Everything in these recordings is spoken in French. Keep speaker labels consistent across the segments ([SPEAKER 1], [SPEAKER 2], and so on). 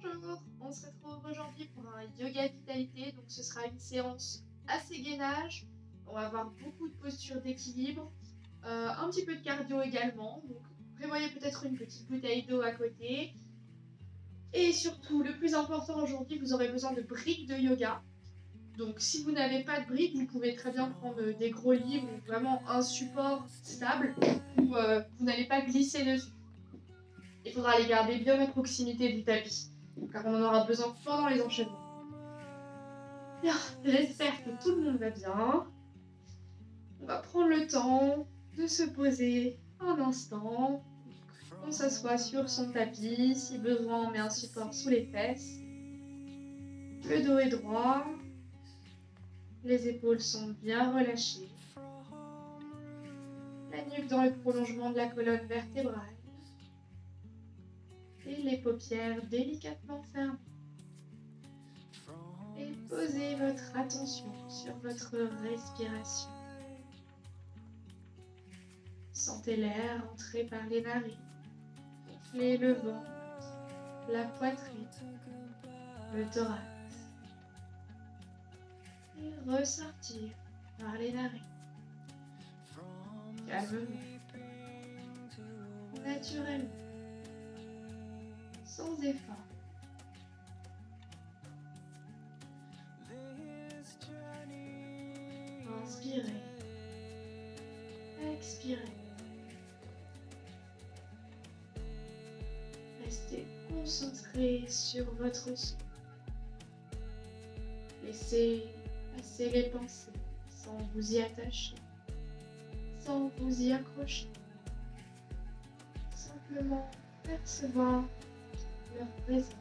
[SPEAKER 1] Bonjour, on se retrouve aujourd'hui pour un yoga vitalité. Donc ce sera une séance assez gainage. On va avoir beaucoup de postures d'équilibre, un petit peu de cardio également. Donc prévoyez peut-être une petite bouteille d'eau à côté. Et surtout, le plus important aujourd'hui, vous aurez besoin de briques de yoga. Donc si vous n'avez pas de briques, vous pouvez très bien prendre des gros livres ou vraiment un support stable où vous n'allez pas glisser dessus. Il faudra les garder bien à proximité du tapis, car on en aura besoin pendant les enchaînements. Bien, j'espère que tout le monde va bien. On va prendre le temps de se poser un instant. On s'assoit sur son tapis, si besoin on met un support sous les fesses. Le dos est droit, les épaules sont bien relâchées. La nuque dans le prolongement de la colonne vertébrale. Et les paupières délicatement fermées. Et posez votre attention sur votre respiration. Sentez l'air entrer par les narines, gonfler le ventre, la poitrine, le thorax et ressortir par les narines. Calmement, naturellement, sans effort. Inspirez, expirez. Restez concentré sur votre souffle. Laissez passer les pensées sans vous y attacher, sans vous y accrocher. Simplement percevoir leur présence.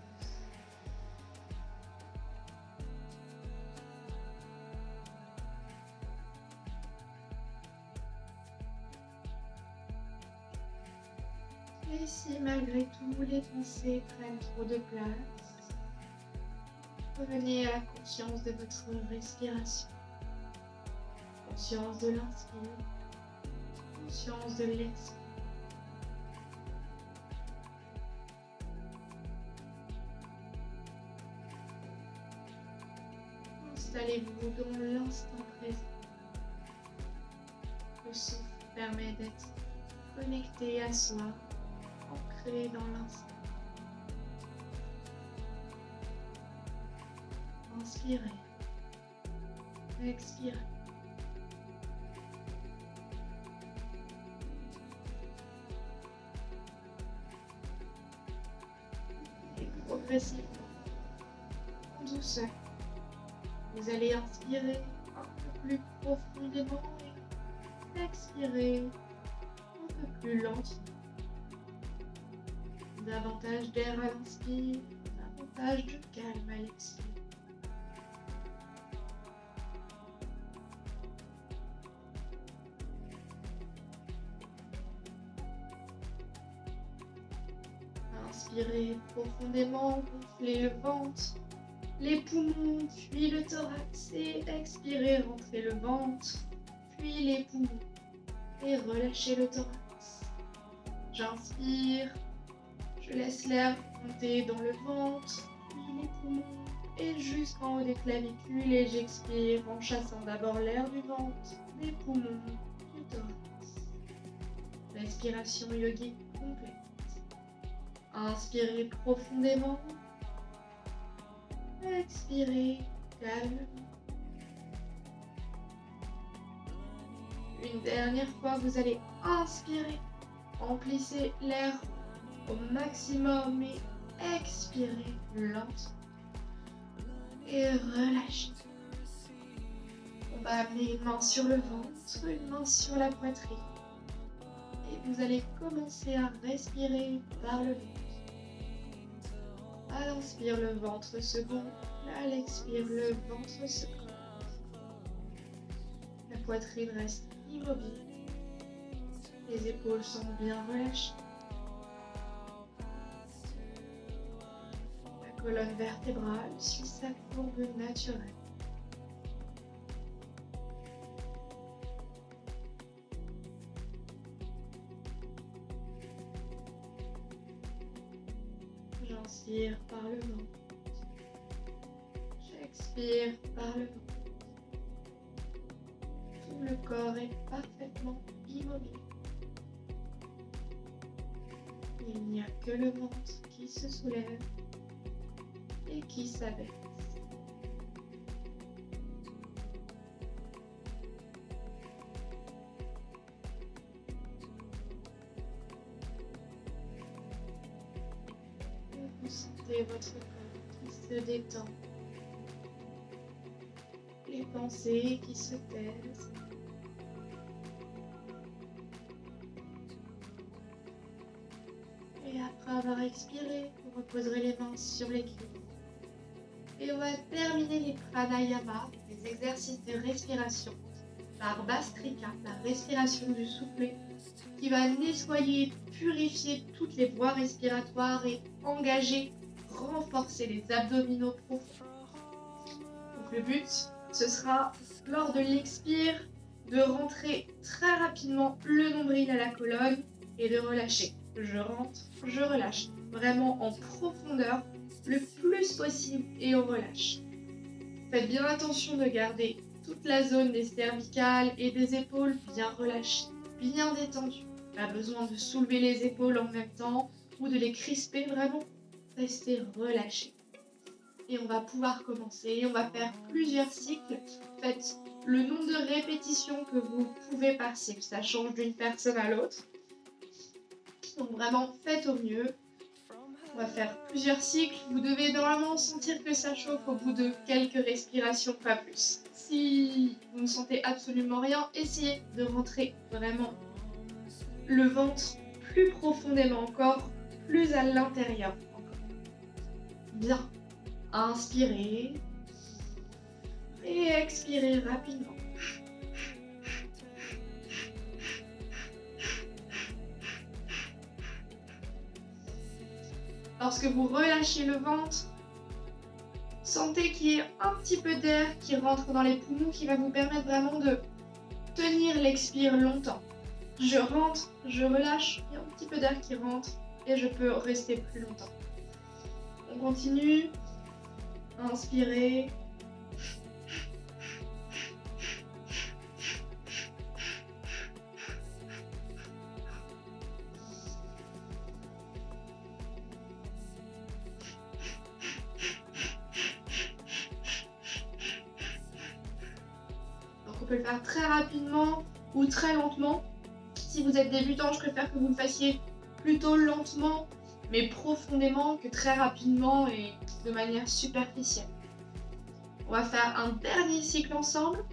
[SPEAKER 1] Et si malgré tout les pensées prennent trop de place, revenez à la conscience de votre respiration. Conscience de l'inspire, conscience de l'expire. Installez-vous dans l'instant présent. Le souffle permet d'être connecté à soi, ancré dans l'instant. Inspirez, expirez. Et progressivement, en douceur, vous allez inspirer un peu plus profondément et expirer un peu plus lentement. Davantage d'air à l'inspire, davantage de calme à l'expire. Inspirez profondément, gonflez le ventre, les poumons, puis le thorax et expirez, rentrez le ventre, puis les poumons et relâchez le thorax. J'inspire, je laisse l'air monter dans le ventre, puis les poumons et jusqu'en haut des clavicules et j'expire en chassant d'abord l'air du ventre, des poumons, du thorax. Respiration yogique complète. Inspirez profondément. Expirez calmement. Une dernière fois, vous allez inspirer. Emplissez l'air au maximum et expirez lentement. Et relâchez. On va amener une main sur le ventre, une main sur la poitrine. Et vous allez commencer à respirer par le ventre. À l'inspire, le ventre se gonfle. À l'expire, le ventre se gonfle. La poitrine reste immobile. Les épaules sont bien relâchées. La colonne vertébrale suit sa courbe naturelle. J'inspire par le ventre. J'expire par le ventre. Tout le corps est parfaitement immobile. Il n'y a que le ventre qui se soulève et qui s'abaisse. Vous sentez votre corps qui se détend, les pensées qui se taisent. Et après avoir expiré, vous reposerez les mains sur les cuisses. Et on va terminer les pranayama, les exercices de respiration, par Bhastrika, la respiration du soufflet, qui va nettoyer, purifier toutes les voies respiratoires et engager, renforcer les abdominaux profonds. Donc le but, ce sera, lors de l'expire, de rentrer très rapidement le nombril à la colonne et de relâcher. Je rentre, je relâche, vraiment en profondeur, le plus possible et on relâche. Faites bien attention de garder toute la zone des cervicales et des épaules bien relâchée, bien détendue. Pas besoin de soulever les épaules en même temps ou de les crisper, vraiment. Restez relâché. Et on va pouvoir commencer, on va faire plusieurs cycles. Faites le nombre de répétitions que vous pouvez par cycle, ça change d'une personne à l'autre. Donc vraiment, faites au mieux. On va faire plusieurs cycles. Vous devez normalement sentir que ça chauffe au bout de quelques respirations, pas plus. Si vous ne sentez absolument rien, essayez de rentrer vraiment le ventre plus profondément encore, plus à l'intérieur encore. Bien. Inspirez et expirez rapidement. Lorsque vous relâchez le ventre, sentez qu'il y ait un petit peu d'air qui rentre dans les poumons qui va vous permettre vraiment de tenir l'expire longtemps. Je rentre, je relâche, il y a un petit peu d'air qui rentre et je peux rester plus longtemps. On continue. Inspirez. Donc on peut le faire très rapidement ou très lentement. Si vous êtes débutant, je préfère que vous le fassiez plutôt lentement, mais profondément que très rapidement et de manière superficielle. On va faire un dernier cycle ensemble.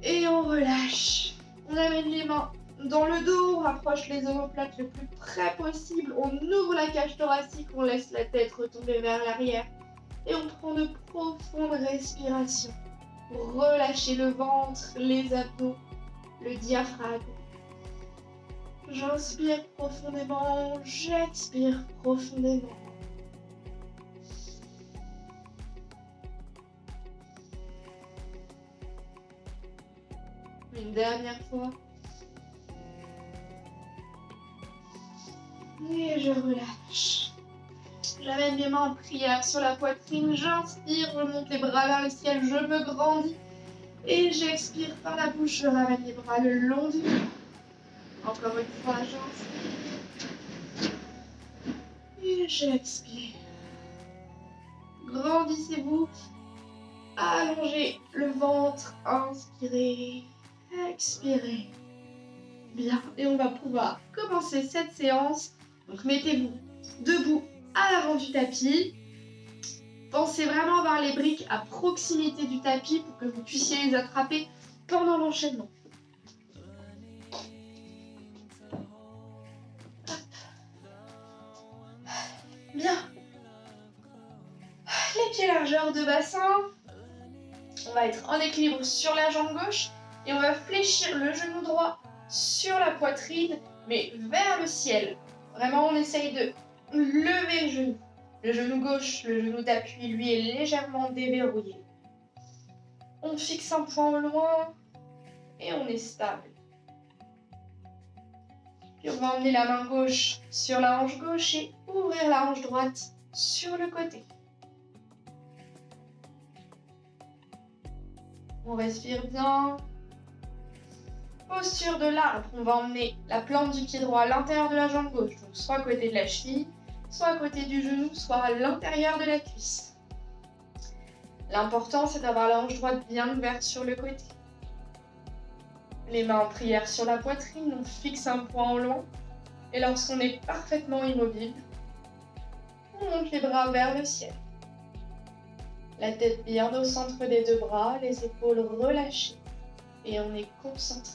[SPEAKER 1] Et on relâche. On amène les mains dans le dos, on rapproche les omoplates le plus près possible, on ouvre la cage thoracique, on laisse la tête retomber vers l'arrière et on prend de profondes respirations pour relâcher le ventre, les abdos, le diaphragme. J'inspire profondément, j'expire profondément. Une dernière fois. Et je relâche. J'amène mes mains en prière sur la poitrine. J'inspire, je monte les bras vers le ciel, je me grandis. Et j'expire par la bouche, je ramène les bras le long du dos. Encore une fois, j'inspire. Et j'expire. Grandissez-vous. Allongez le ventre. Inspirez. Expirez. Bien. Et on va pouvoir commencer cette séance. Donc mettez-vous debout à l'avant du tapis. Pensez vraiment avoir les briques à proximité du tapis pour que vous puissiez les attraper pendant l'enchaînement. Bien. Les pieds largeur de bassin. On va être en équilibre sur la jambe gauche et on va fléchir le genou droit sur la poitrine, mais vers le ciel. Vraiment, on essaye de lever le genou. Le genou gauche, le genou d'appui, lui, est légèrement déverrouillé. On fixe un point au loin et on est stable. Puis on va emmener la main gauche sur la hanche gauche et ouvrir la hanche droite sur le côté. On respire bien. Posture de l'arbre, on va emmener la plante du pied droit à l'intérieur de la jambe gauche, donc soit à côté de la cheville, soit à côté du genou, soit à l'intérieur de la cuisse. L'important, c'est d'avoir la hanche droite bien ouverte sur le côté. Les mains en prière sur la poitrine, on fixe un point au loin. Et lorsqu'on est parfaitement immobile, on monte les bras vers le ciel. La tête bien au centre des deux bras, les épaules relâchées. Et on est concentré.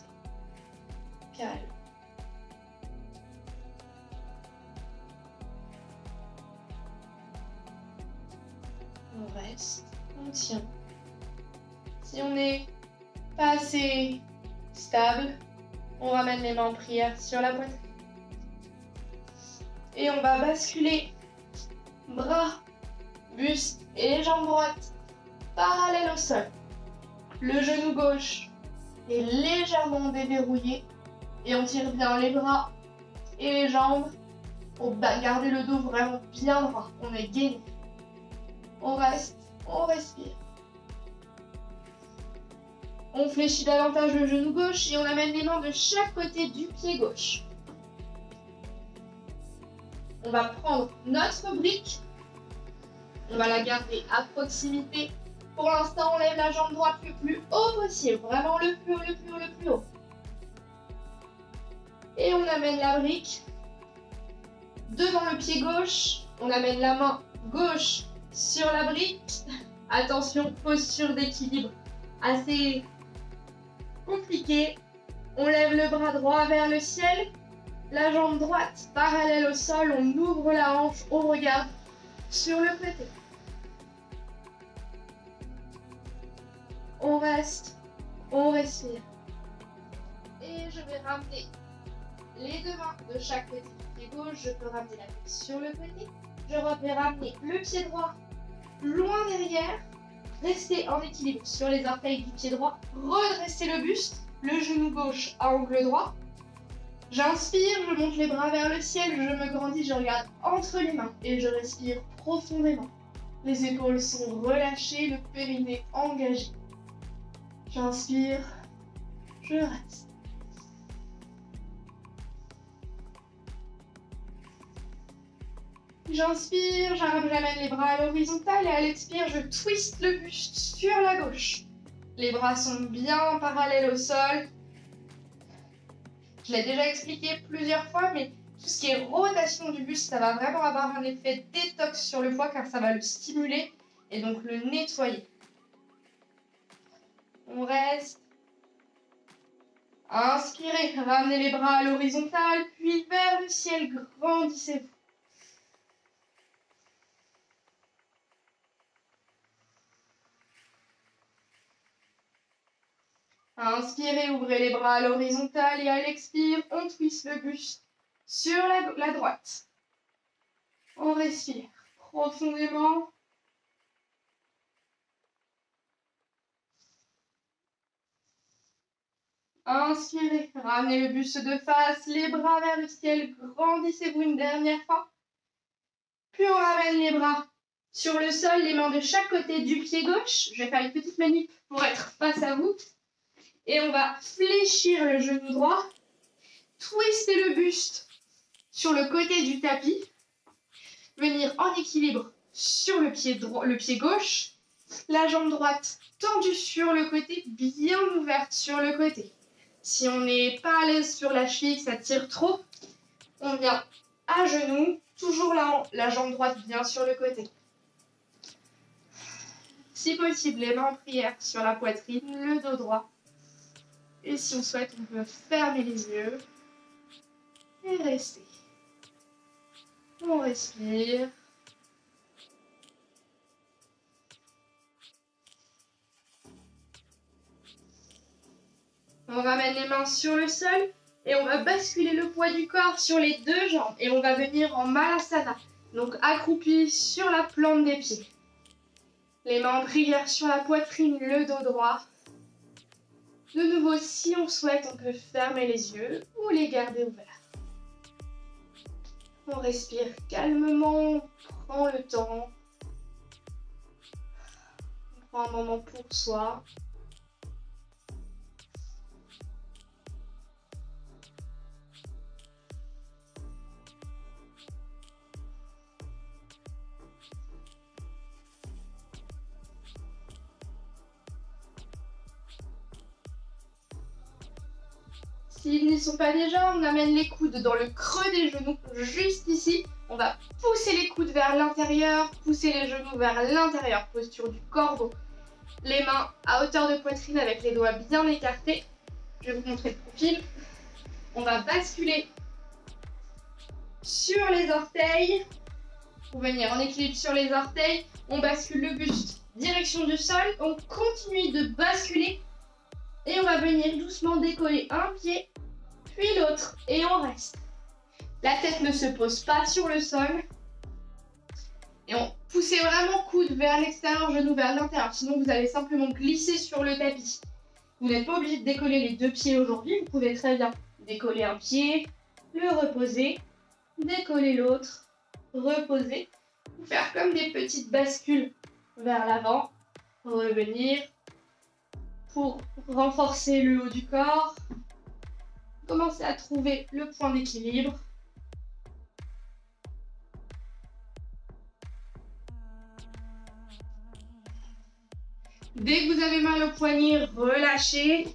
[SPEAKER 1] Calme. On reste, on tient. Si on n'est pas assez stable, on ramène les mains en prière sur la poitrine. Et on va basculer bras, buste et jambes droites parallèles au sol. Le genou gauche est légèrement déverrouillé et on tire bien les bras et les jambes pour garder le dos vraiment bien droit. On est gainé. On reste, on respire. On fléchit davantage le genou gauche et on amène les mains de chaque côté du pied gauche. On va prendre notre brique. On va la garder à proximité. Pour l'instant, on lève la jambe droite le plus haut possible. Vraiment le plus haut, le plus haut, le plus haut. Et on amène la brique devant le pied gauche. On amène la main gauche sur la brique. Attention, posture d'équilibre assez compliquée. On lève le bras droit vers le ciel. La jambe droite parallèle au sol. On ouvre la hanche. On regarde sur le côté. On reste. On respire. Et je vais ramener les deux mains de chaque côté du pied gauche. Je peux ramener la tête sur le côté. Je vais ramener le pied droit loin derrière. Rester en équilibre sur les orteils du pied droit. Redresser le buste. Le genou gauche à angle droit. J'inspire, je monte les bras vers le ciel. Je me grandis, je regarde entre les mains. Et je respire profondément. Les épaules sont relâchées, le périnée engagé. J'inspire, je reste. J'inspire, j'amène les bras à l'horizontale et à l'expire, je twiste le buste sur la gauche. Les bras sont bien parallèles au sol. Je l'ai déjà expliqué plusieurs fois, mais tout ce qui est rotation du buste, ça va vraiment avoir un effet détox sur le foie car ça va le stimuler et donc le nettoyer. On reste. Inspirez, ramenez les bras à l'horizontale, puis vers le ciel, grandissez-vous. Inspirez, ouvrez les bras à l'horizontale et à l'expire, on twiste le buste sur la droite. On respire profondément. Inspirez, ramenez le buste de face, les bras vers le ciel, grandissez-vous une dernière fois. Puis on ramène les bras sur le sol, les mains de chaque côté du pied gauche. Je vais faire une petite manip pour être face à vous. Et on va fléchir le genou droit, twister le buste sur le côté du tapis, venir en équilibre sur le pied gauche, la jambe droite tendue sur le côté, bien ouverte sur le côté. Si on n'est pas à l'aise sur la cheville, ça tire trop, on vient à genoux, toujours la jambe droite bien sur le côté. Si possible, les mains en prière sur la poitrine, le dos droit. Et si on souhaite, on peut fermer les yeux et rester. On respire. On ramène les mains sur le sol et on va basculer le poids du corps sur les deux jambes. Et on va venir en Malasana. Donc accroupi sur la plante des pieds. Les mains en prière sur la poitrine, le dos droit. De nouveau, si on souhaite, on peut fermer les yeux ou les garder ouverts. On respire calmement, on prend le temps. On prend un moment pour soi. S'ils n'y sont pas déjà, on amène les coudes dans le creux des genoux, juste ici. On va pousser les coudes vers l'intérieur, pousser les genoux vers l'intérieur, posture du corbeau. Les mains à hauteur de poitrine avec les doigts bien écartés. Je vais vous montrer le profil. On va basculer sur les orteils. Pour venir en équilibre sur les orteils, on bascule le buste direction du sol. On continue de basculer. Et on va venir doucement décoller un pied, puis l'autre. Et on reste. La tête ne se pose pas sur le sol. Et on pousse vraiment coude vers l'extérieur, genou vers l'intérieur. Sinon, vous allez simplement glisser sur le tapis. Vous n'êtes pas obligé de décoller les deux pieds aujourd'hui. Vous pouvez très bien décoller un pied, le reposer, décoller l'autre, reposer. Ou faire comme des petites bascules vers l'avant. Revenir. Pour renforcer le haut du corps, commencez à trouver le point d'équilibre. Dès que vous avez mal au poignet, relâchez.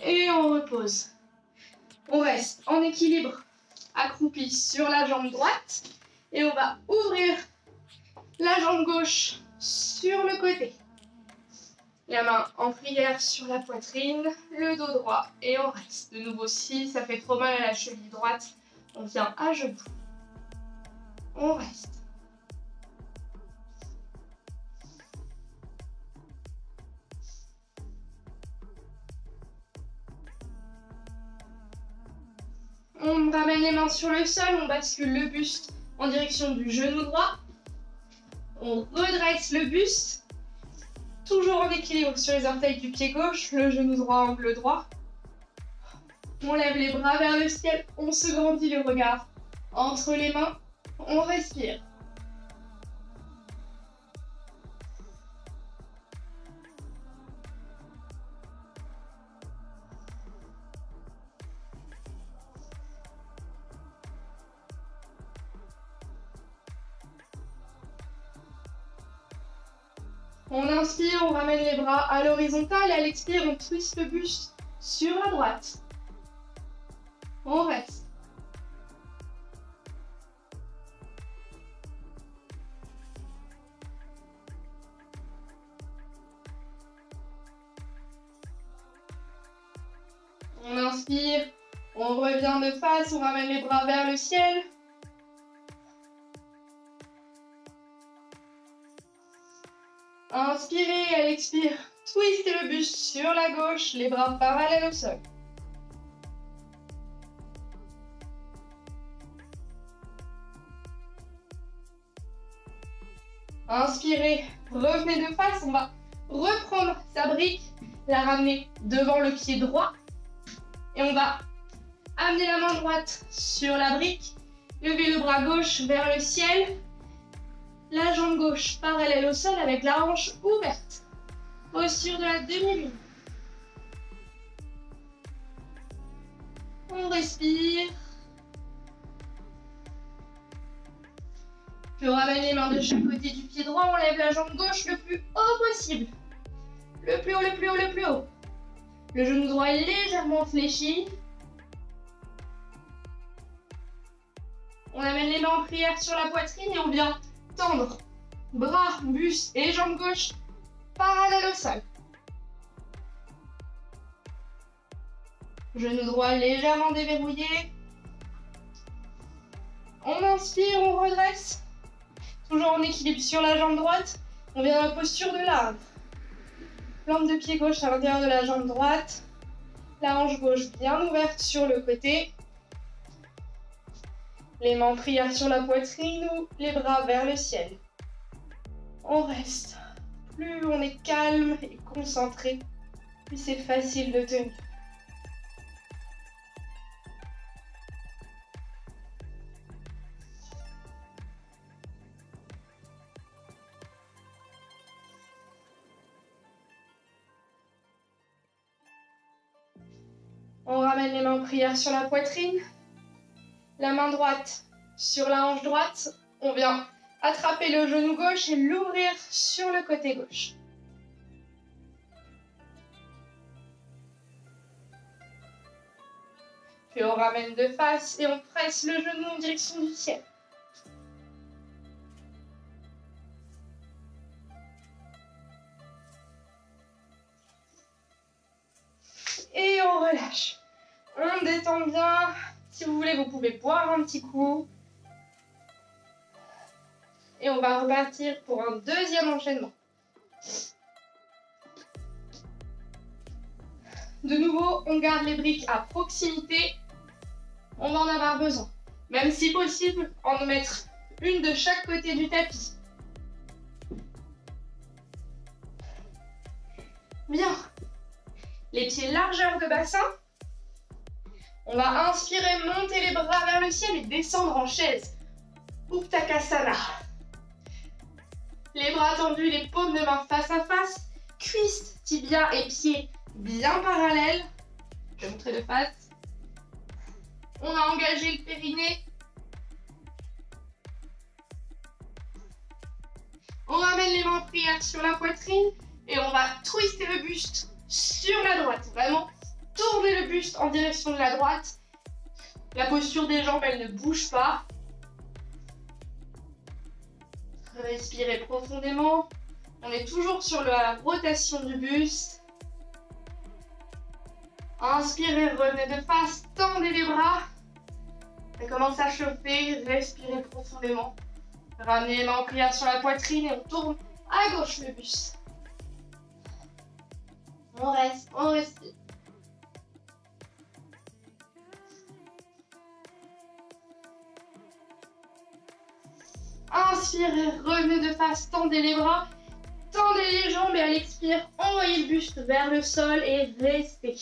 [SPEAKER 1] Et on repose. On reste en équilibre, accroupi sur la jambe droite. Et on va ouvrir la jambe gauche sur le côté. La main en prière sur la poitrine, le dos droit et on reste. De nouveau, si ça fait trop mal à la cheville droite, on vient à genoux. On reste. On ramène les mains sur le sol, on bascule le buste en direction du genou droit. On redresse le buste, toujours en équilibre sur les orteils du pied gauche, le genou droit, angle droit. On lève les bras vers le ciel, on se grandit le regard entre les mains, on respire. On inspire, on ramène les bras à l'horizontale et à l'expire, on twiste le buste sur la droite. On reste. On inspire, on revient de face, on ramène les bras vers le ciel. Inspirez, à l'expire, twistez le buste sur la gauche, les bras parallèles au sol. Inspirez, revenez de face, on va reprendre sa brique, la ramener devant le pied droit. Et on va amener la main droite sur la brique, lever le bras gauche vers le ciel. La jambe gauche parallèle au sol avec la hanche ouverte. Posture de la demi-lune. On respire. Je ramène les mains de chaque côté du pied droit. On lève la jambe gauche le plus haut possible. Le plus haut, le plus haut, le plus haut. Le genou droit est légèrement fléchi. On amène les mains en prière sur la poitrine et on vient tendre bras, buste et jambe gauche parallèle au sol. Genou droit légèrement déverrouillé. On inspire, on redresse. Toujours en équilibre sur la jambe droite. On vient dans la posture de l'arbre. Plante de pied gauche à l'intérieur de la jambe droite. La hanche gauche bien ouverte sur le côté. Les mains en prière sur la poitrine ou les bras vers le ciel. On reste. Plus on est calme et concentré, plus c'est facile de tenir. On ramène les mains en prière sur la poitrine. La main droite sur la hanche droite. On vient attraper le genou gauche et l'ouvrir sur le côté gauche. Puis on ramène de face et on presse le genou en direction du ciel. Et on relâche. On détend bien. Si vous voulez, vous pouvez boire un petit coup. Et on va repartir pour un deuxième enchaînement. De nouveau, on garde les briques à proximité. On va en avoir besoin. Même si possible, en mettre une de chaque côté du tapis. Bien. Les pieds largeur de bassin. On va inspirer, monter les bras vers le ciel et descendre en chaise. Uttanasana. Les bras tendus, les paumes de main face à face. Cuisses, tibia et pieds bien parallèles. Je vais montrer de face. On a engagé le périnée. On ramène les mains en prière sur la poitrine et on va twister le buste sur la droite. Vraiment, tourner le buste en direction de la droite. La posture des jambes, elle ne bouge pas. Respirez profondément. On est toujours sur la rotation du buste. Inspirez, revenez de face, tendez les bras. Ça commence à chauffer, respirez profondément. Ramenez les mains en prière sur la poitrine et on tourne à gauche le buste. On reste, on respire. Inspirez, revenez de face, tendez les bras, tendez les jambes et à l'expire, envoyez le buste vers le sol et restez.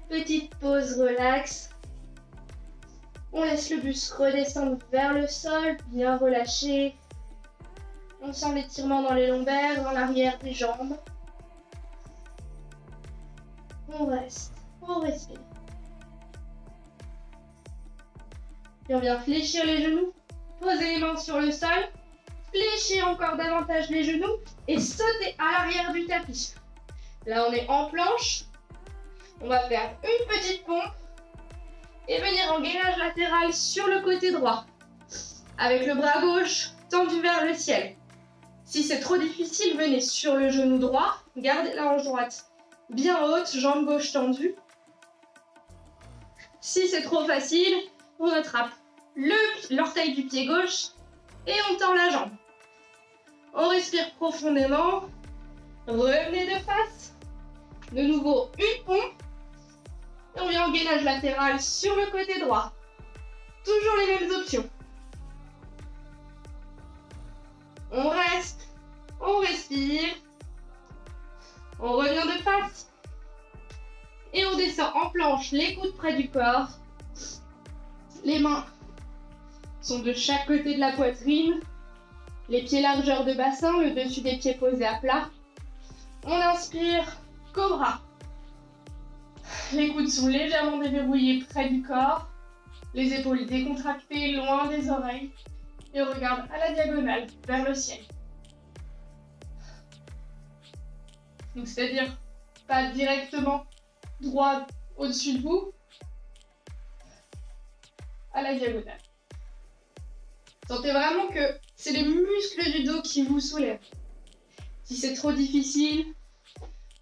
[SPEAKER 1] Petite pause relax. On laisse le buste redescendre vers le sol, bien relâché. On sent l'étirement dans les lombaires, dans l'arrière des jambes. On reste, on respire. Puis on vient fléchir les genoux, poser les mains sur le sol, fléchir encore davantage les genoux et sauter à l'arrière du tapis. Là, on est en planche. On va faire une petite pompe et venir en gainage latéral sur le côté droit. Avec le bras gauche tendu vers le ciel. Si c'est trop difficile, venez sur le genou droit, gardez la hanche droite bien haute, jambe gauche tendue. Si c'est trop facile, on attrape l'orteil du pied gauche et on tend la jambe. On respire profondément. Revenez de face. De nouveau, une pompe. Et on vient en gainage latéral sur le côté droit. Toujours les mêmes options. On reste. On respire. On revient de face. Et on descend en planche, les coudes près du corps. Les mains sont de chaque côté de la poitrine. Les pieds largeur de bassin, le dessus des pieds posés à plat. On inspire, cobra. Les coudes sont légèrement déverrouillés près du corps. Les épaules décontractées, loin des oreilles. Et on regarde à la diagonale, vers le ciel. Donc c'est-à-dire pas directement droit au-dessus de vous, à la diagonale. Sentez vraiment que c'est les muscles du dos qui vous soulèvent. Si c'est trop difficile,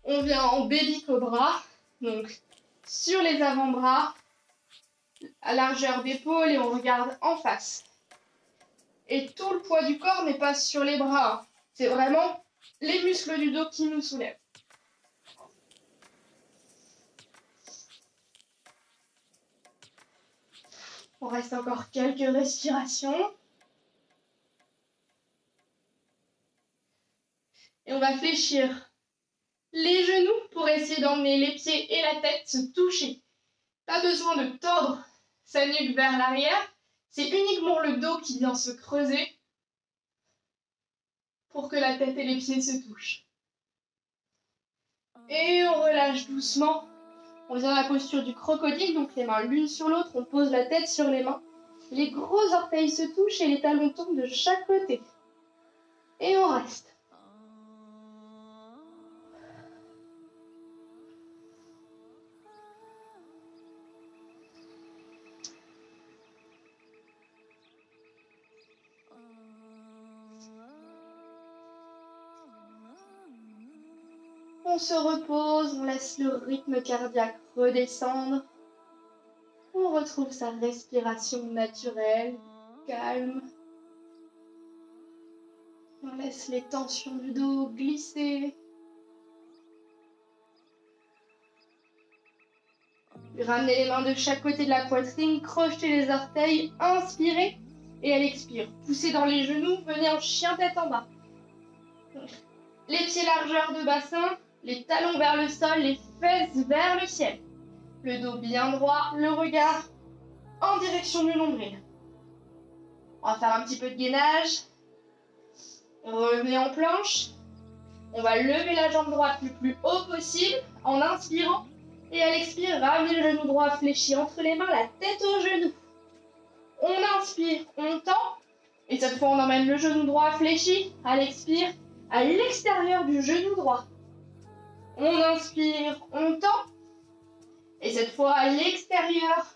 [SPEAKER 1] on vient en baby cobra, donc sur les avant-bras, à largeur d'épaule et on regarde en face. Et tout le poids du corps n'est pas sur les bras, c'est vraiment les muscles du dos qui nous soulèvent. On reste encore quelques respirations. Et on va fléchir les genoux pour essayer d'emmener les pieds et la tête se toucher. Pas besoin de tordre sa nuque vers l'arrière. C'est uniquement le dos qui vient se creuser pour que la tête et les pieds se touchent. Et on relâche doucement. On vient à la posture du crocodile, donc les mains l'une sur l'autre. On pose la tête sur les mains. Les gros orteils se touchent et les talons tombent de chaque côté. Et on reste. On se repose, on laisse le rythme cardiaque redescendre. On retrouve sa respiration naturelle, calme. On laisse les tensions du dos glisser. Puis ramenez les mains de chaque côté de la poitrine, crochetez les orteils, inspirez et elle expire. Poussez dans les genoux, venez en chien tête en bas. Les pieds largeur de bassin, les talons vers le sol, les fesses vers le ciel. Le dos bien droit, le regard en direction du nombril. On va faire un petit peu de gainage. Revenez en planche. On va lever la jambe droite le plus haut possible en inspirant. Et à l'expire, ramenez le genou droit fléchi entre les mains, la tête au genou. On inspire, on tend. Et cette fois, on emmène le genou droit fléchi. À l'expire, à l'extérieur du genou droit. On inspire, on tend. Et cette fois, à l'extérieur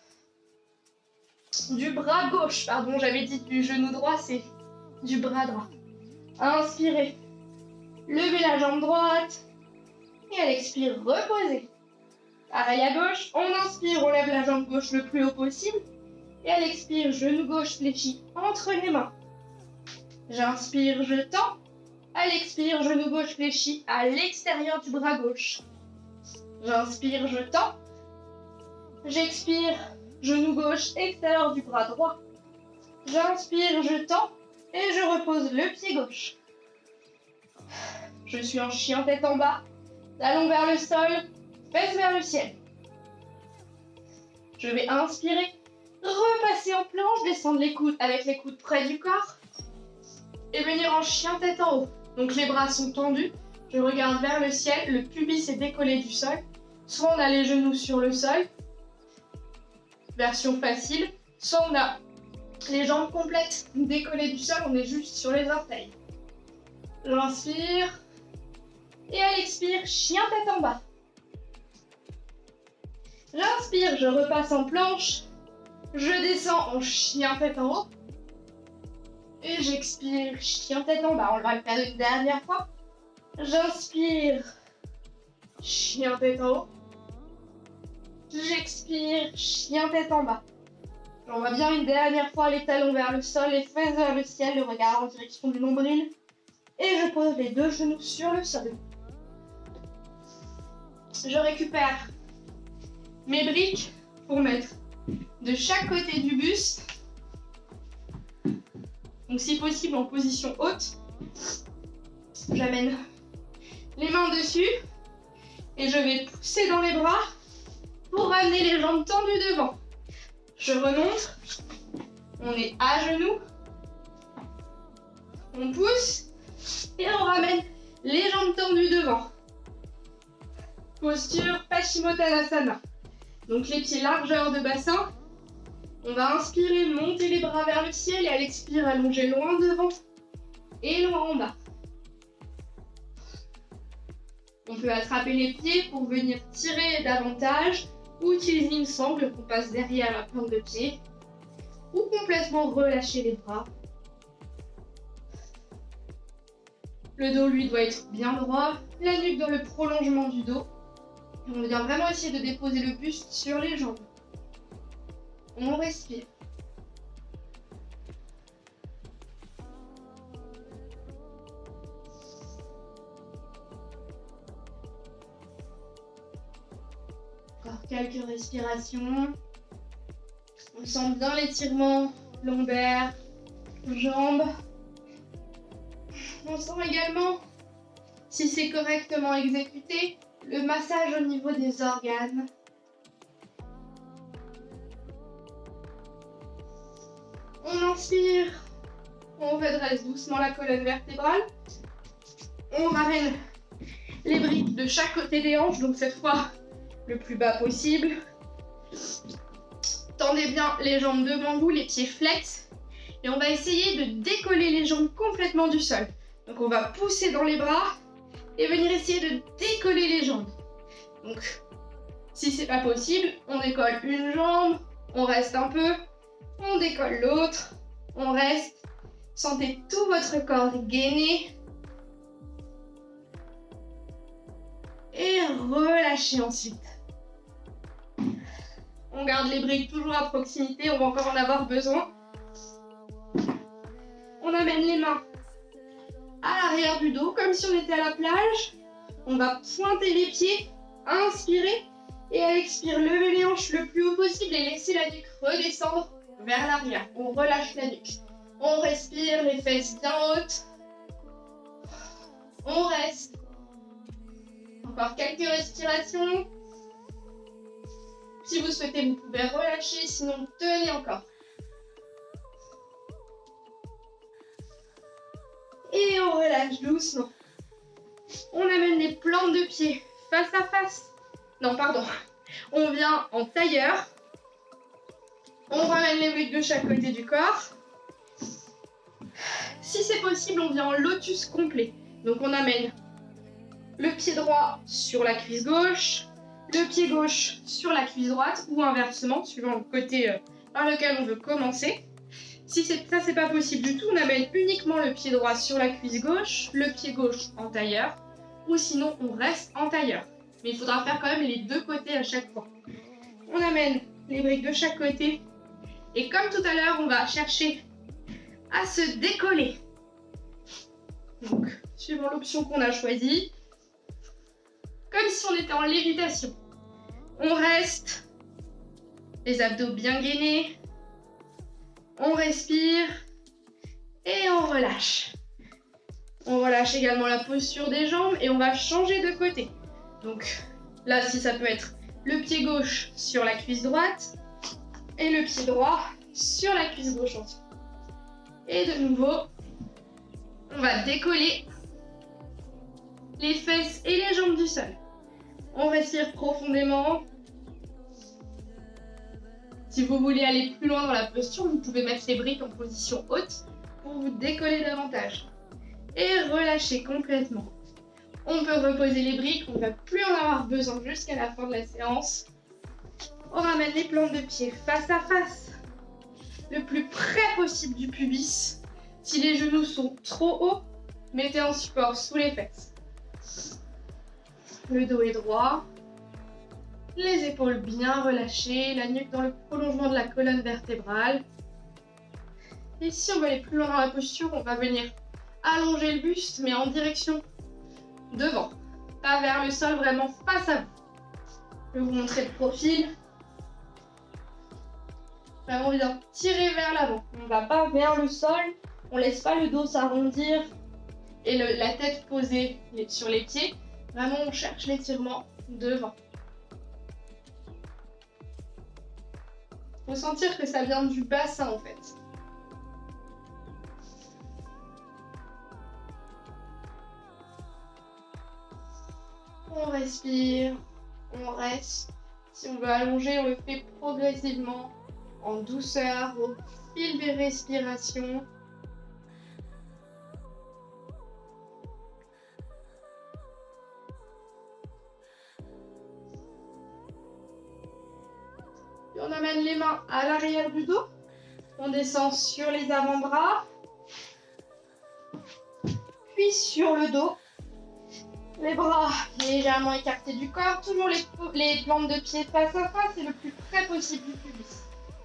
[SPEAKER 1] du bras gauche. Pardon, j'avais dit du genou droit, c'est du bras droit. Inspirez. Levez la jambe droite. Et à l'expire, reposez. Pareil à gauche. On inspire, on lève la jambe gauche le plus haut possible. Et à l'expire, genou gauche fléchi entre les mains. J'inspire, je tends. À l'expire, genou gauche fléchi à l'extérieur du bras gauche. J'inspire, je tends. J'expire, genou gauche extérieur du bras droit. J'inspire, je tends et je repose le pied gauche. Je suis en chien tête en bas, talons vers le sol, fesses vers le ciel. Je vais inspirer, repasser en planche, descendre les coudes avec les coudes près du corps et venir en chien tête en haut. Donc les bras sont tendus, je regarde vers le ciel, le pubis est décollé du sol. Soit on a les genoux sur le sol, version facile, soit on a les jambes complètes décollées du sol, on est juste sur les orteils. J'inspire et à l'expire, chien tête en bas. J'inspire, je repasse en planche, je descends en chien tête en haut. Et j'expire, chien tête en bas. On va le faire une dernière fois. J'inspire, chien tête en haut. J'expire, chien tête en bas. On va bien une dernière fois les talons vers le sol, les fesses vers le ciel, le regard en direction du nombril. Et je pose les deux genoux sur le sol. Je récupère mes briques pour mettre de chaque côté du buste. Donc si possible en position haute. J'amène les mains dessus et je vais pousser dans les bras pour ramener les jambes tendues devant. Je remonte, on est à genoux, on pousse et on ramène les jambes tendues devant. Posture Paschimottanasana. Donc les pieds largeur de bassin. On va inspirer, monter les bras vers le ciel et à l'expire, allonger loin devant et loin en bas. On peut attraper les pieds pour venir tirer davantage ou utiliser une sangle qu'on passe derrière la plante de pied ou complètement relâcher les bras. Le dos, lui, doit être bien droit, la nuque dans le prolongement du dos. On vient vraiment essayer de déposer le buste sur les jambes. On respire. Encore quelques respirations. On On sent bien l'étirement lombaire, jambes. On sent également, si c'est correctement exécuté, le massage au niveau des organes. On inspire, on redresse doucement la colonne vertébrale. On ramène les briques de chaque côté des hanches, donc cette fois le plus bas possible. Tendez bien les jambes devant vous, les pieds flex. Et on va essayer de décoller les jambes complètement du sol. Donc on va pousser dans les bras et venir essayer de décoller les jambes. Donc si c'est pas possible, on décolle une jambe, on reste un peu, on décolle l'autre, on reste. Sentez tout votre corps gainer. Et relâchez ensuite. On garde les briques toujours à proximité, on va encore en avoir besoin. On amène les mains à l'arrière du dos, comme si on était à la plage. On va pointer les pieds, inspirer. Et à l'expire, lever les hanches le plus haut possible et laisser la nuque redescendre vers l'arrière. On relâche la nuque. On respire, les fesses bien hautes. On reste. Encore quelques respirations. Si vous souhaitez, vous pouvez relâcher, sinon tenez encore. Et on relâche doucement. On amène les plantes de pied face à face. Non, pardon. On vient en tailleur. On ramène les briques de chaque côté du corps. Si c'est possible, on vient en lotus complet. Donc on amène le pied droit sur la cuisse gauche, le pied gauche sur la cuisse droite ou inversement, suivant le côté par lequel on veut commencer. Si ça c'est pas possible du tout, on amène uniquement le pied droit sur la cuisse gauche, le pied gauche en tailleur, ou sinon on reste en tailleur. Mais il faudra faire quand même les deux côtés à chaque fois. On amène les briques de chaque côté et comme tout à l'heure, on va chercher à se décoller. Donc, suivant l'option qu'on a choisie, comme si on était en lévitation. On reste, les abdos bien gainés, on respire et on relâche. On relâche également la posture des jambes et on va changer de côté. Donc là, si ça peut être le pied gauche sur la cuisse droite et le pied droit sur la cuisse gauche ensuite. Et de nouveau, on va décoller les fesses et les jambes du sol. On respire profondément. Si vous voulez aller plus loin dans la posture, vous pouvez mettre les briques en position haute pour vous décoller davantage. Et relâcher complètement. On peut reposer les briques, on ne va plus en avoir besoin jusqu'à la fin de la séance. On ramène les plantes de pied face à face, le plus près possible du pubis. Si les genoux sont trop hauts, mettez un support sous les fesses. Le dos est droit, les épaules bien relâchées, la nuque dans le prolongement de la colonne vertébrale. Et si on veut aller plus loin dans la posture, on va venir allonger le buste, mais en direction devant, pas vers le sol, vraiment face à vous. Je vais vous montrer le profil. Vraiment bien tirer vers l'avant. On ne va pas vers le sol, on ne laisse pas le dos s'arrondir et la tête posée sur les pieds. Vraiment, on cherche l'étirement devant. Il faut sentir que ça vient du bassin en fait. On respire, on reste. Si on veut allonger, on le fait progressivement, en douceur, au fil des respirations. Et on amène les mains à l'arrière du dos. On descend sur les avant-bras, puis sur le dos. Les bras légèrement écartés du corps, toujours les plantes de pied face à face et le plus près possible du pubis.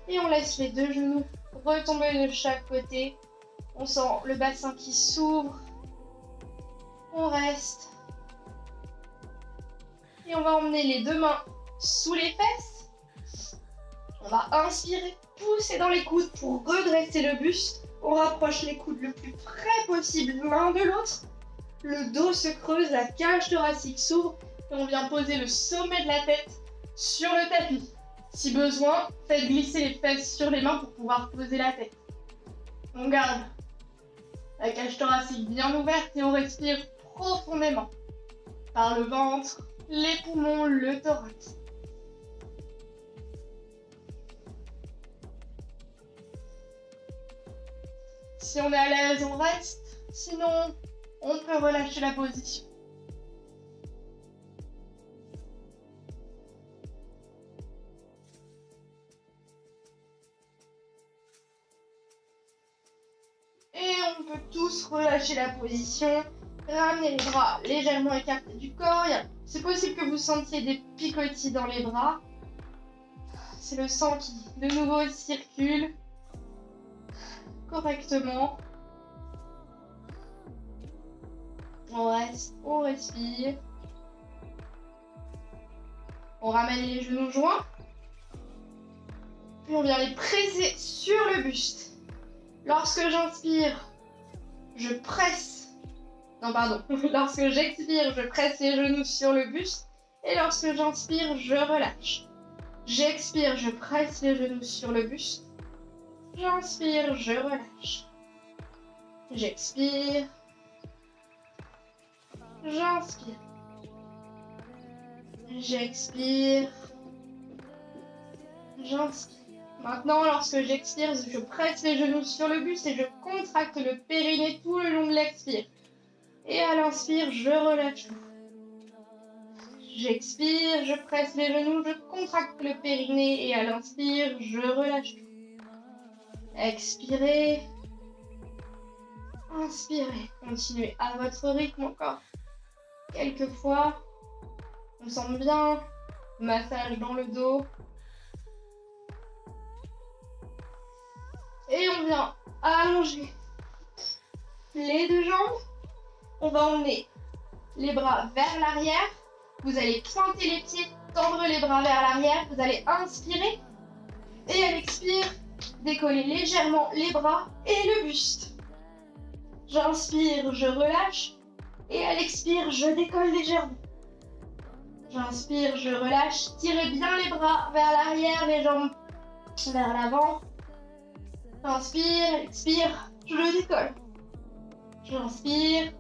[SPEAKER 1] Et on laisse les deux genoux retomber de chaque côté. On sent le bassin qui s'ouvre. On reste. Et on va emmener les deux mains sous les fesses. On va inspirer, pousser dans les coudes pour redresser le buste. On rapproche les coudes le plus près possible l'un de l'autre. Le dos se creuse, la cage thoracique s'ouvre et on vient poser le sommet de la tête sur le tapis. Si besoin, faites glisser les fesses sur les mains pour pouvoir poser la tête. On garde la cage thoracique bien ouverte et on respire profondément par le ventre, les poumons, le thorax. Si on est à l'aise, on reste. Sinon, on peut relâcher la position. Et on peut tous relâcher la position. Ramener les bras légèrement écartés du corps. C'est possible que vous sentiez des picotis dans les bras. C'est le sang qui, de nouveau, circule correctement. On reste, on respire. On ramène les genoux joints. Puis on vient les presser sur le buste. Lorsque j'inspire, je presse. Non, pardon. Lorsque j'expire, je presse les genoux sur le buste. Et lorsque j'inspire, je relâche. J'expire, je presse les genoux sur le buste. J'inspire, je relâche. J'expire. J'inspire. J'expire. J'inspire. Maintenant, lorsque j'expire, je presse les genoux sur le buste et je contracte le périnée tout le long de l'expire. Et à l'inspire, je relâche tout. J'expire, je presse les genoux, je contracte le périnée et à l'inspire, je relâche tout. Expirez. Inspirez. Continuez à votre rythme encore. Quelques fois. On sent bien. Massage dans le dos. Et on vient allonger les deux jambes. On va emmener les bras vers l'arrière. Vous allez pointer les pieds, tendre les bras vers l'arrière. Vous allez inspirer. Et à l'expire, décoller légèrement les bras et le buste. J'inspire, je relâche. Et à l'expire, je décolle légèrement. J'inspire, je relâche. Tirez bien les bras vers l'arrière, les jambes vers l'avant. J'inspire, expire, je décolle. J'inspire.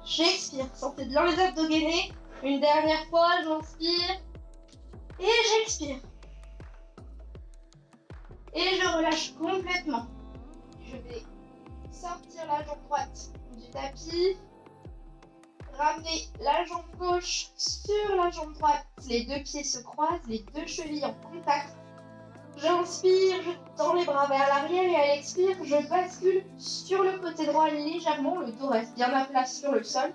[SPEAKER 1] J'expire. Sentez bien les abdos gainés. Une dernière fois, j'inspire. Et j'expire. Et je relâche complètement. Je vais sortir la jambe droite du tapis. Ramener la jambe gauche sur la jambe droite. Les deux pieds se croisent, les deux chevilles en contact. J'inspire, je tends les bras vers l'arrière et à l'expire, je bascule sur le côté droit légèrement. Le dos reste bien à plat sur le sol.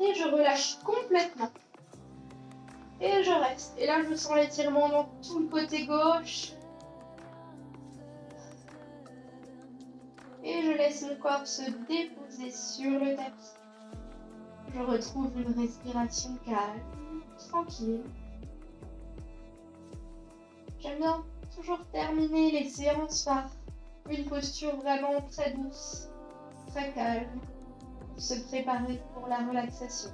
[SPEAKER 1] Et je relâche complètement. Et je reste. Et là, je sens l'étirement dans tout le côté gauche. Et je laisse mon corps se déposer sur le tapis. Je retrouve une respiration calme, tranquille. J'aime bien toujours terminer les séances par une posture vraiment très douce, très calme, pour se préparer pour la relaxation.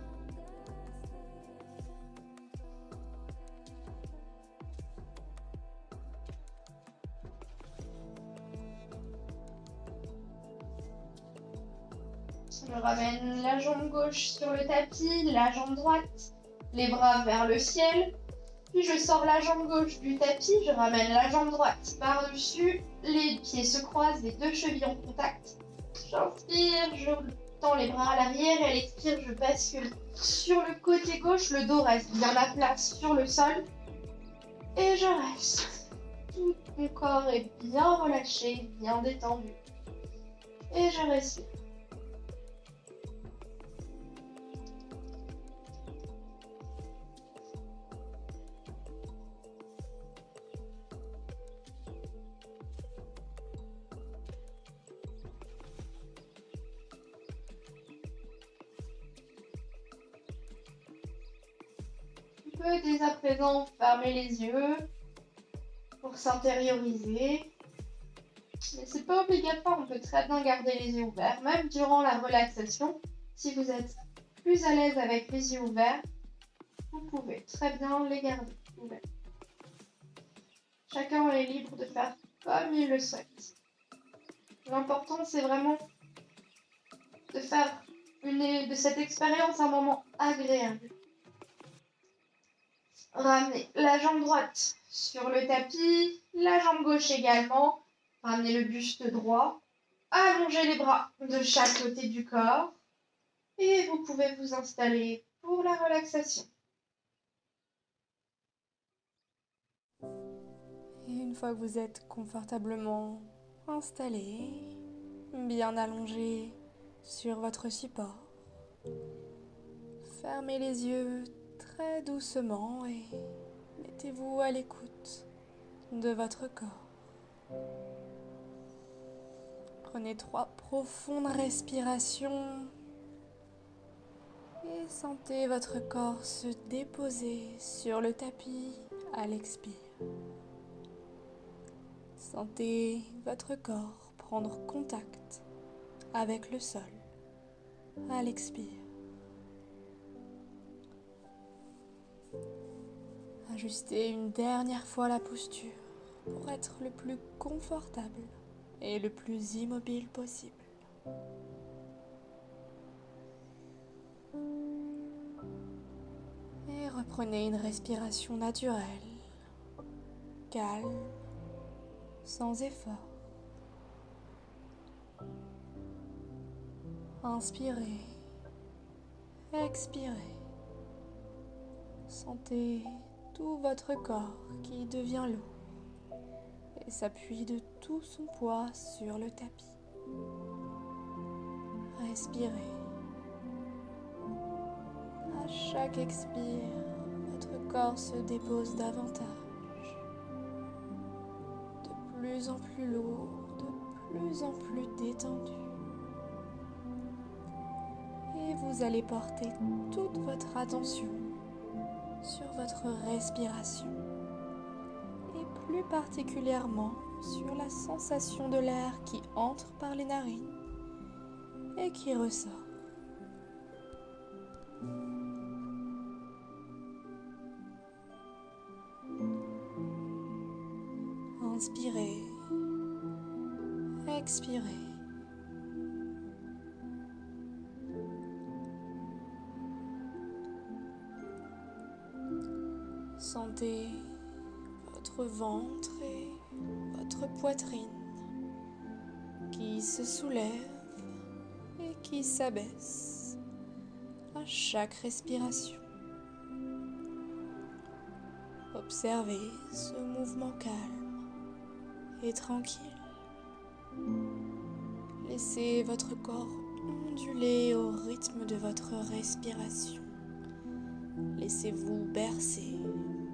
[SPEAKER 1] Je ramène la jambe gauche sur le tapis, la jambe droite, les bras vers le ciel. Puis je sors la jambe gauche du tapis, je ramène la jambe droite par-dessus, les pieds se croisent, les deux chevilles en contact. J'inspire, je tends les bras à l'arrière et à l'expire, je bascule sur le côté gauche, le dos reste bien à plat sur le sol. Et je reste. Tout mon corps est bien relâché, bien détendu. Et je respire. Dès à présent fermer les yeux pour pour s'intérioriser. Mais c'est pas obligatoire, on peut très bien garder les yeux ouverts, même durant la relaxation. Si vous êtes plus à l'aise avec les yeux ouverts, vous pouvez très bien les garder ouverts. Chacun est libre de faire comme il le souhaite. L'important, c'est vraiment de faire de cette expérience un moment agréable. Ramenez la jambe droite sur le tapis, la jambe gauche également. Ramenez le buste droit. Allongez les bras de chaque côté du corps. Et vous pouvez vous installer pour la relaxation.
[SPEAKER 2] Et une fois que vous êtes confortablement installé, bien allongé sur votre support, fermez les yeux très doucement et mettez-vous à l'écoute de votre corps. Prenez 3 profondes respirations et sentez votre corps se déposer sur le tapis à l'expire. Sentez votre corps prendre contact avec le sol à l'expire. Ajustez une dernière fois la posture pour être le plus confortable et le plus immobile possible. Et reprenez une respiration naturelle, calme, sans effort. Inspirez, expirez. Sentez tout votre corps qui devient lourd et s'appuie de tout son poids sur le tapis. Respirez. À chaque expire, votre corps se dépose davantage, de plus en plus lourd, de plus en plus détendu. Et vous allez porter toute votre attention sur votre respiration et plus particulièrement sur la sensation de l'air qui entre par les narines et qui ressort. Inspirez, expirez. Sentez votre ventre et votre poitrine qui se soulèvent et qui s'abaissent à chaque respiration. Observez ce mouvement calme et tranquille. Laissez votre corps onduler au rythme de votre respiration. Laissez-vous bercer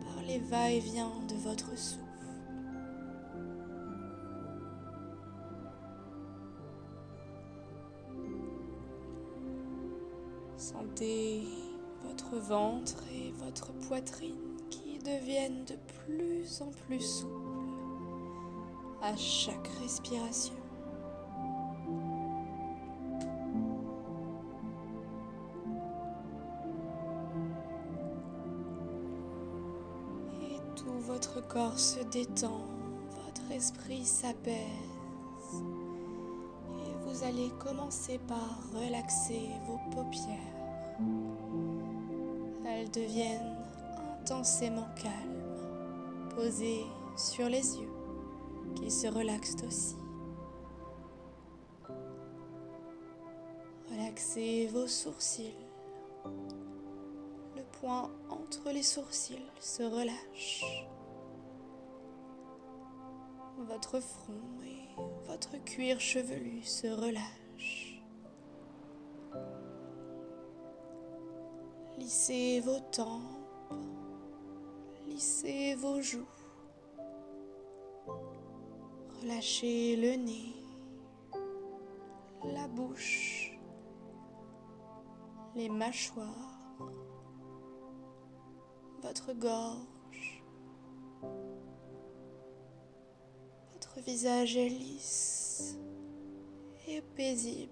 [SPEAKER 2] par les va-et-vient de votre souffle. Sentez votre ventre et votre poitrine qui deviennent de plus en plus souples à chaque respiration. Et tout votre corps se détend, votre esprit s'apaise. Et vous allez commencer par relaxer vos paupières. Elles deviennent intensément calmes, posées sur les yeux, qui se relaxent aussi. Relaxez vos sourcils. Le point entre les sourcils se relâche. Votre front et votre cuir chevelu se relâchent. Lissez vos tempes, lissez vos joues. Relâchez le nez, la bouche, les mâchoires, votre gorge, Votre visage est lisse et paisible.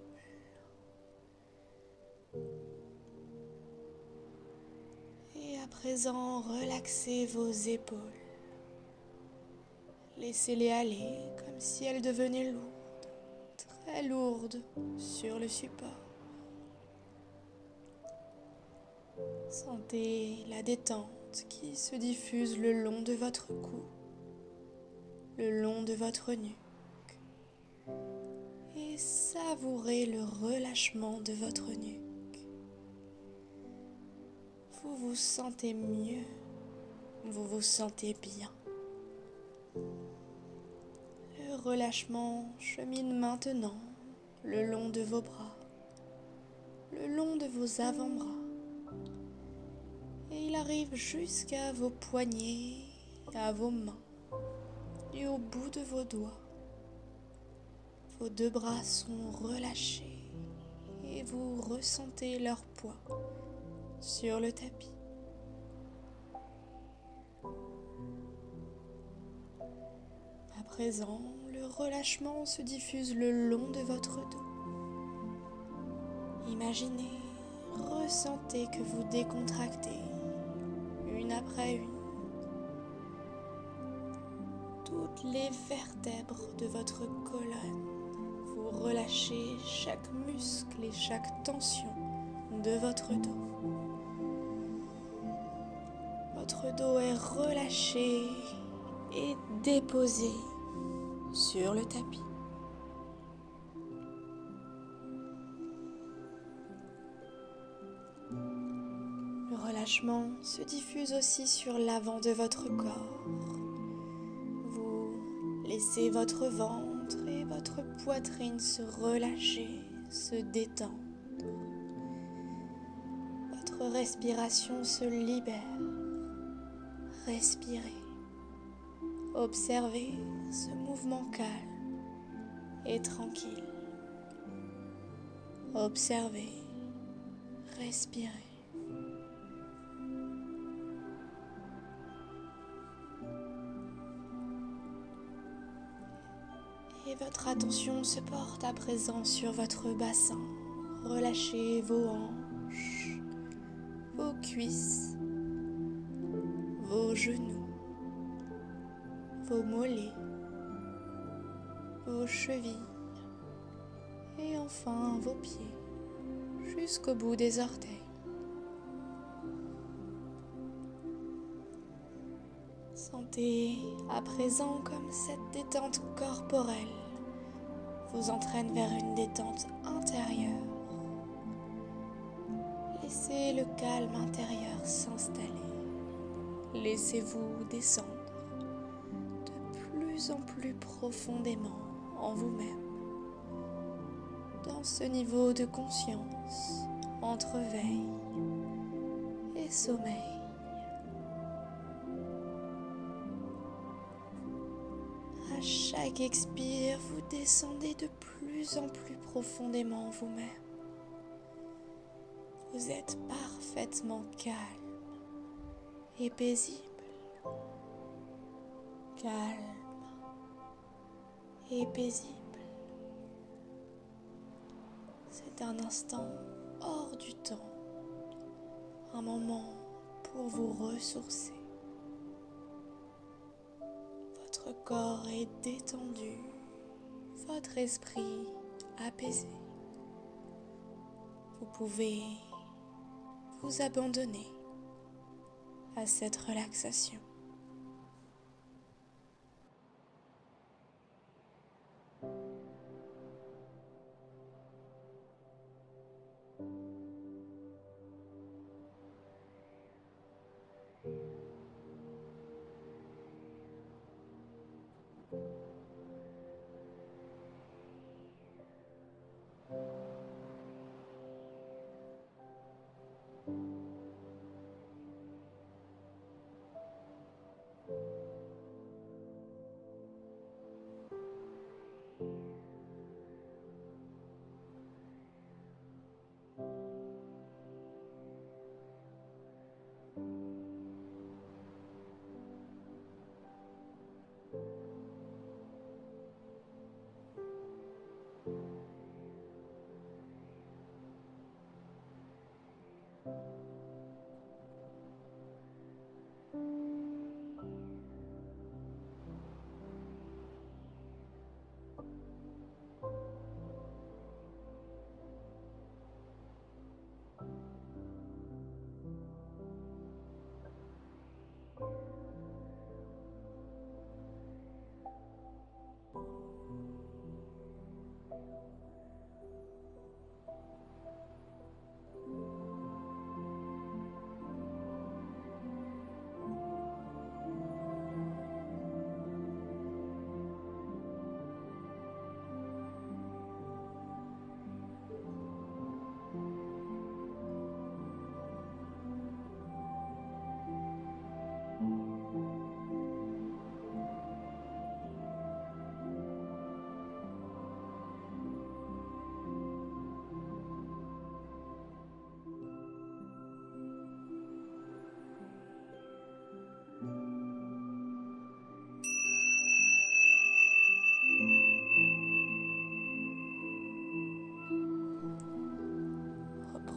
[SPEAKER 2] Et à présent, relaxez vos épaules. Laissez-les aller comme si elles devenaient lourdes, très lourdes sur le support. Sentez la détente qui se diffuse le long de votre cou, le long de votre nuque, et savourez le relâchement de votre nuque. Vous vous sentez mieux, vous vous sentez bien. Le relâchement chemine maintenant le long de vos bras, le long de vos avant-bras, et il arrive jusqu'à vos poignets, à vos mains et au bout de vos doigts. Vos deux bras sont relâchés et vous ressentez leur poids sur le tapis. À présent, le relâchement se diffuse le long de votre dos. Imaginez, ressentez que vous décontractez une après une. Toutes les vertèbres de votre colonne. Vous relâchez chaque muscle et chaque tension de votre dos. Votre dos est relâché et déposé sur le tapis. Le relâchement se diffuse aussi sur l'avant de votre corps. Vous laissez votre ventre et votre poitrine se relâcher, se détendre. Votre respiration se libère. Respirez. Observez ce mouvement calme et tranquille. Observez. Respirez. Et votre attention se porte à présent sur votre bassin. Relâchez vos hanches, vos cuisses, vos genoux, vos mollets, vos chevilles et enfin vos pieds jusqu'au bout des orteils. Sentez à présent comme cette détente corporelle vous entraîne vers une détente intérieure. Laissez le calme intérieur s'installer. Laissez-vous descendre de plus en plus profondément en vous-même, dans ce niveau de conscience entre veille et sommeil. À chaque expire, vous descendez de plus en plus profondément en vous-même. Vous êtes parfaitement calme et paisible. Calme et paisible. C'est un instant hors du temps, un moment pour vous ressourcer. Votre corps est détendu, votre esprit apaisé. Vous pouvez vous abandonner à cette relaxation.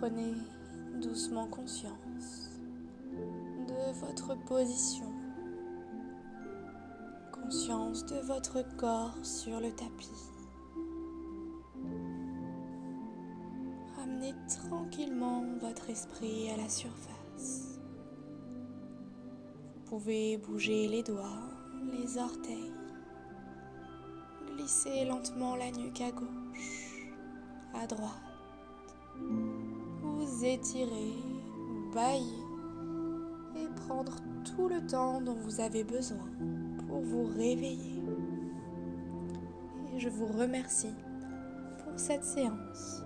[SPEAKER 2] Prenez doucement conscience de votre position, conscience de votre corps sur le tapis. Ramenez tranquillement votre esprit à la surface. Vous pouvez bouger les doigts, les orteils, glisser lentement la nuque à gauche, à droite. Vous étirer, bâiller et prendre tout le temps dont vous avez besoin pour vous réveiller. Et je vous remercie pour cette séance.